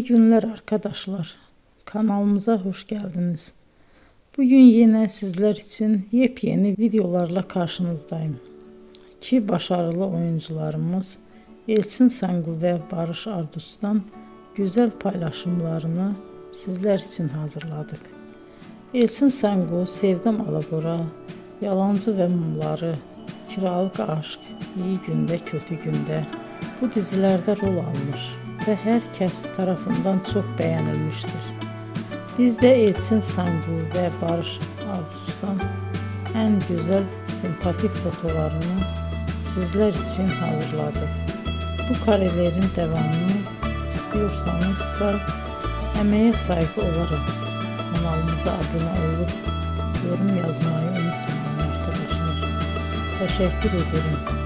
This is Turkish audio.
İyi günler arkadaşlar. Kanalımıza hoş geldiniz. Bugün yine sizler için yepyeni videolarla karşınızdayım. İki başarılı oyuncularımız Elçin Sangu ve Barış Ardus'tan güzel paylaşımlarını sizler için hazırladık. Elçin Sangu, Sevdim Alabora, Yalancı ve Mumları, Kiralık Aşk, İyi Günde Kötü Günde bu dizilerde rol almış ve herkes tarafından çok beğenilmiştir. Biz de Elçin Sangu ve Barış Ardus'tan en güzel sempatik fotolarını sizler için hazırladık. Bu karelerin devamını istiyorsanızsa emeğe saygı olarak kanalımıza abone olup yorum yazmayı unutmayın arkadaşlar. Teşekkür ederim.